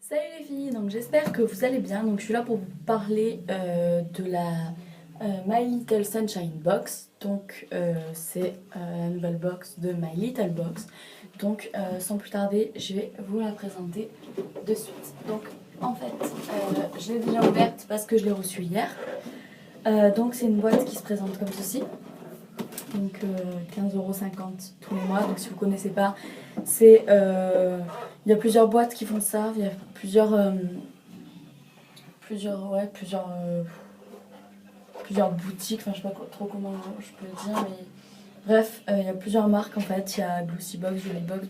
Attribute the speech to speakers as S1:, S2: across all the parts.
S1: Salut les filles, donc j'espère que vous allez bien. Donc je suis là pour vous parler de la My Little Sunshine Box. Donc c'est la nouvelle box de My Little Box. Donc sans plus tarder, je vais vous la présenter de suite. Donc en fait, je l'ai déjà ouverte parce que je l'ai reçue hier. Donc c'est une boîte qui se présente comme ceci. Donc 15,50 € tous les mois. Donc si vous ne connaissez pas, c'est il y a plusieurs boîtes qui font ça. Il y a plusieurs boutiques. Enfin je sais pas trop comment je peux le dire, mais bref, il y a plusieurs marques en fait. Il y a Glossybox, Jollybox,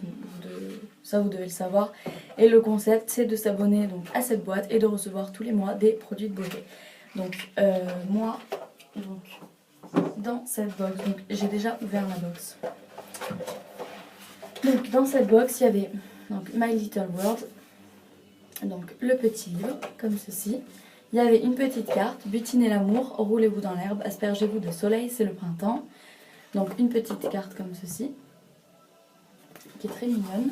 S1: ça vous devez le savoir. Et le concept c'est de s'abonner donc à cette boîte et de recevoir tous les mois des produits de beauté. Donc moi dans cette box, donc j'ai déjà ouvert la box. Donc dans cette box il y avait donc My Little World, donc le petit livre comme ceci. Il y avait une petite carte, butinez l'amour, roulez-vous dans l'herbe, aspergez-vous de soleil, c'est le printemps. Donc une petite carte comme ceci, qui est très mignonne.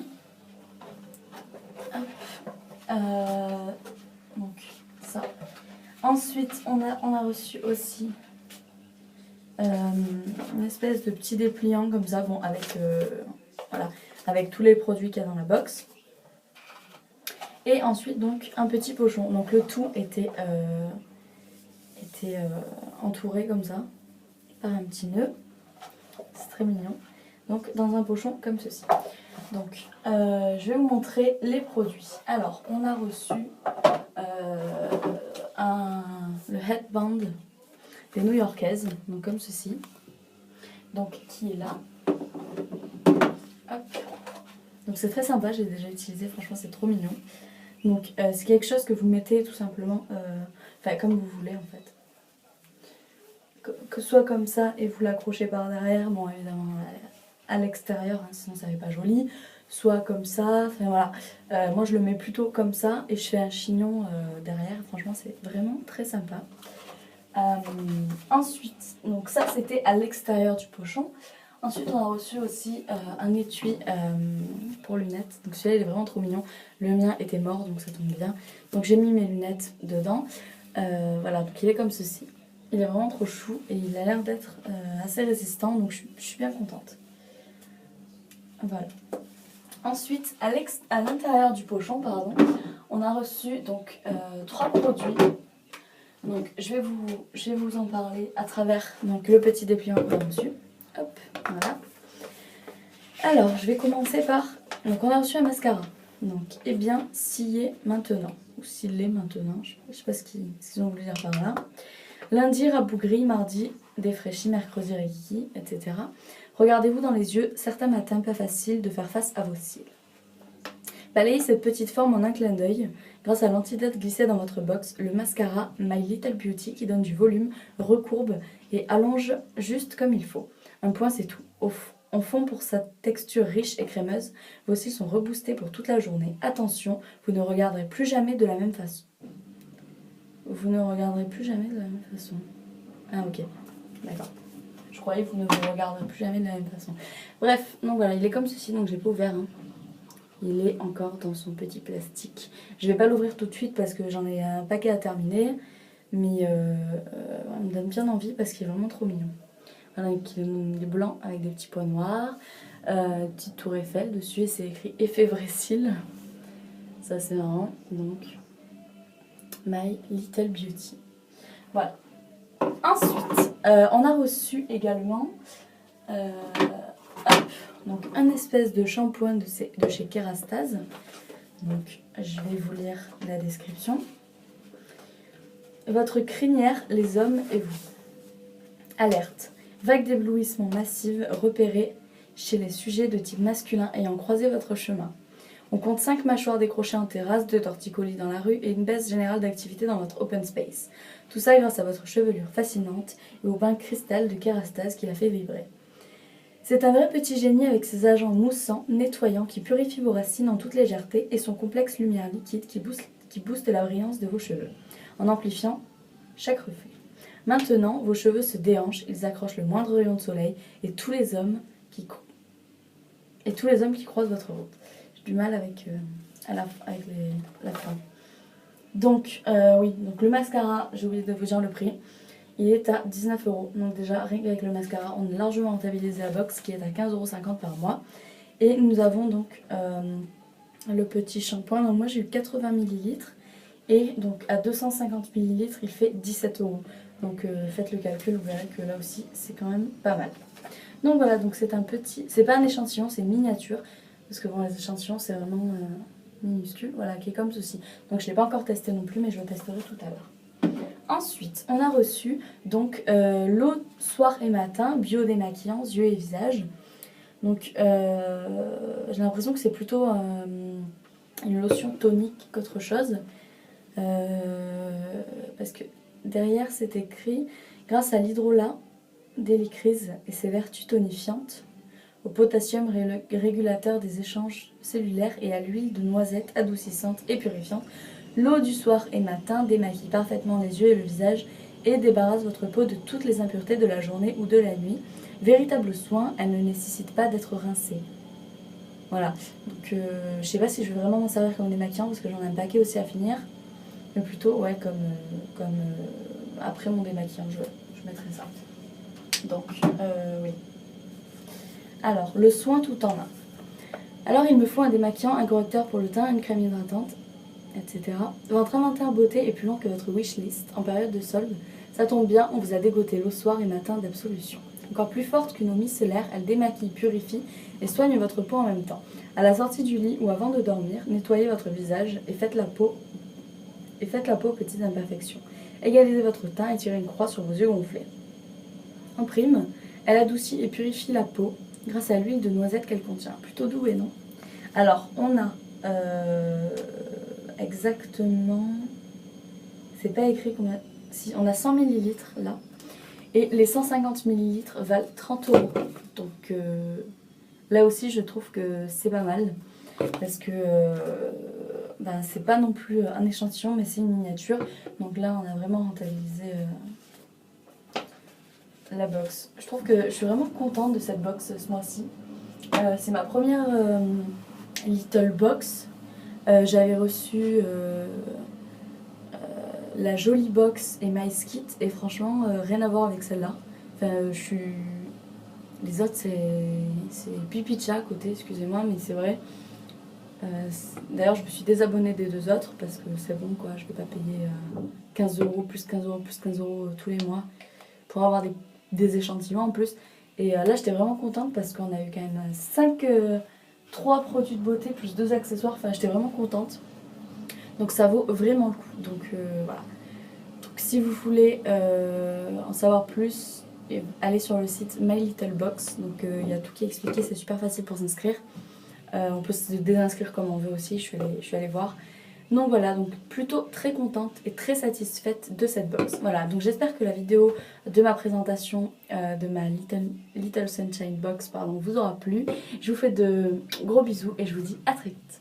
S1: Donc ça. Ensuite on a reçu aussi une espèce de petit dépliant comme ça, bon avec voilà, avec tous les produits qu'il y a dans la box. Et ensuite donc un petit pochon. Donc le tout était entouré comme ça par un petit nœud. C'est très mignon. Donc dans un pochon comme ceci. Donc je vais vous montrer les produits. Alors on a reçu le headband des New-Yorkaises, donc comme ceci. Donc qui est là. Hop. Donc c'est très sympa, j'ai déjà utilisé, franchement c'est trop mignon. Donc c'est quelque chose que vous mettez tout simplement, enfin comme vous voulez en fait. Que ce soit comme ça et vous l'accrochez par derrière, bon évidemment à l'extérieur, hein, sinon ça n'est pas joli. Soit comme ça, enfin voilà. Moi je le mets plutôt comme ça et je fais un chignon derrière, franchement c'est vraiment très sympa. Ensuite, donc ça c'était à l'extérieur du pochon. Ensuite on a reçu aussi un étui pour lunettes. Donc celui-là il est vraiment trop mignon. Le mien était mort donc ça tombe bien. Donc j'ai mis mes lunettes dedans. Voilà, donc il est comme ceci. Il est vraiment trop chou et il a l'air d'être assez résistant, donc je suis bien contente. Voilà. Ensuite, à l'intérieur du pochon, pardon, on a reçu donc 3 produits. Donc je vais vous en parler à travers donc, le petit dépliant qu'on a reçu. Hop, voilà. Alors, je vais commencer par... Donc on a reçu un mascara. Donc, eh bien, scié maintenant. Ou scellé maintenant, je sais pas ce qu'ils ont voulu dire par là. Lundi, rabougri, mardi, défraîchi, mercredi, rikiki, etc. Regardez-vous dans les yeux, certains matins pas facile de faire face à vos cils. Balayez cette petite forme en un clin d'œil grâce à l'antidote glissé dans votre box, le mascara My Little Beauty qui donne du volume, recourbe et allonge juste comme il faut. Un point c'est tout. En fond pour sa texture riche et crémeuse, vos cils sont reboostés pour toute la journée. Attention, vous ne regarderez plus jamais de la même façon. Vous ne regarderez plus jamais de la même façon. Ah ok, d'accord. Je croyais que vous ne vous regarderez plus jamais de la même façon. Bref, donc voilà, il est comme ceci, donc j'ai pas ouvert. Hein. Il est encore dans son petit plastique. Je vais pas l'ouvrir tout de suite parce que j'en ai un paquet à terminer. Mais il me donne bien envie parce qu'il est vraiment trop mignon. Voilà, il est blanc avec des petits points noirs. Petite tour Eiffel dessus et c'est écrit effet vrai cils. Ça c'est marrant. Donc, My Little Beauty. Voilà. Ensuite, on a reçu également donc un espèce de shampoing de chez Kerastase. Donc je vais vous lire la description. Votre crinière, les hommes et vous. Alerte. Vague d'éblouissement massive repérée chez les sujets de type masculin ayant croisé votre chemin. On compte 5 mâchoires décrochées en terrasse, 2 torticolis dans la rue et une baisse générale d'activité dans votre open space. Tout ça grâce à votre chevelure fascinante et au bain cristal de Kerastase qui la fait vibrer. C'est un vrai petit génie avec ses agents moussants, nettoyants, qui purifient vos racines en toute légèreté et son complexe lumière liquide qui booste la brillance de vos cheveux, en amplifiant chaque reflet. Maintenant, vos cheveux se déhanchent, ils accrochent le moindre rayon de soleil et tous les hommes qui croisent votre route. J'ai du mal avec avec la fin. Donc oui, donc le mascara, j'ai oublié de vous dire le prix. Il est à 19 €. Donc déjà, rien qu'avec le mascara, on a largement rentabilisé la box qui est à 15,50 € par mois. Et nous avons donc le petit shampoing. Donc moi j'ai eu 80 ml. Et donc à 250 ml, il fait 17 €. Donc faites le calcul, vous verrez que là aussi, c'est quand même pas mal. Donc voilà, donc c'est un petit... C'est pas un échantillon, c'est miniature. Parce que bon, les échantillons, c'est vraiment minuscule. Voilà, qui est comme ceci. Donc je ne l'ai pas encore testé non plus, mais je le testerai tout à l'heure. Ensuite, on a reçu donc l'eau soir et matin, bio démaquillant, yeux et visage. Donc j'ai l'impression que c'est plutôt une lotion tonique qu'autre chose. Parce que derrière c'est écrit grâce à l'hydrolat d'hélicryse et ses vertus tonifiantes, au potassium régulateur des échanges cellulaires et à l'huile de noisette adoucissante et purifiante, l'eau du soir et matin démaquille parfaitement les yeux et le visage et débarrasse votre peau de toutes les impuretés de la journée ou de la nuit. Véritable soin, elle ne nécessite pas d'être rincée. Voilà, donc je sais pas si je vais vraiment m'en servir comme démaquillant parce que j'en ai un paquet aussi à finir. Mais plutôt, ouais, comme après mon démaquillant, je mettrai ça. Donc, oui. Alors, le soin tout en un. Alors, il me faut un démaquillant, un correcteur pour le teint, une crème hydratante, etc. Votre inventaire beauté est plus long que votre wishlist en période de solde. Ça tombe bien, on vous a dégoté l'eau soir et matin d'Absolution. Encore plus forte qu'une eau micellaire, elle démaquille, purifie et soigne votre peau en même temps. À la sortie du lit ou avant de dormir, nettoyez votre visage et faites la peau aux petites imperfections. Égalisez votre teint et tirez une croix sur vos yeux gonflés. En prime, elle adoucit et purifie la peau grâce à l'huile de noisette qu'elle contient. Plutôt doué, non? Alors, on a exactement... C'est pas écrit combien... Si, on a 100 ml là. Et les 150 ml valent 30 €. Donc là aussi, je trouve que c'est pas mal. Parce que c'est pas non plus un échantillon, mais c'est une miniature. Donc là, on a vraiment rentabilisé la box. Je trouve que je suis vraiment contente de cette box ce mois-ci. C'est ma première Little Box. J'avais reçu la jolie box et My Kit et franchement rien à voir avec celle-là. Enfin, les autres c'est pipi de chat à côté, excusez-moi, mais c'est vrai. D'ailleurs, je me suis désabonnée des deux autres parce que c'est bon quoi, je ne vais pas payer 15 €, plus 15 €, plus 15 € tous les mois pour avoir des échantillons en plus. Et là, j'étais vraiment contente parce qu'on a eu quand même 3 produits de beauté plus 2 accessoires. Enfin, j'étais vraiment contente. Donc ça vaut vraiment le coup. Donc voilà. Donc si vous voulez en savoir plus, allez sur le site My Little Box. Donc il y a tout qui est expliqué, c'est super facile pour s'inscrire. On peut se désinscrire comme on veut aussi, je suis allée voir. Donc voilà, donc plutôt très contente et très satisfaite de cette box. Voilà, donc j'espère que la vidéo de ma présentation de ma Little Sunshine Box vous aura plu. Je vous fais de gros bisous et je vous dis à très vite.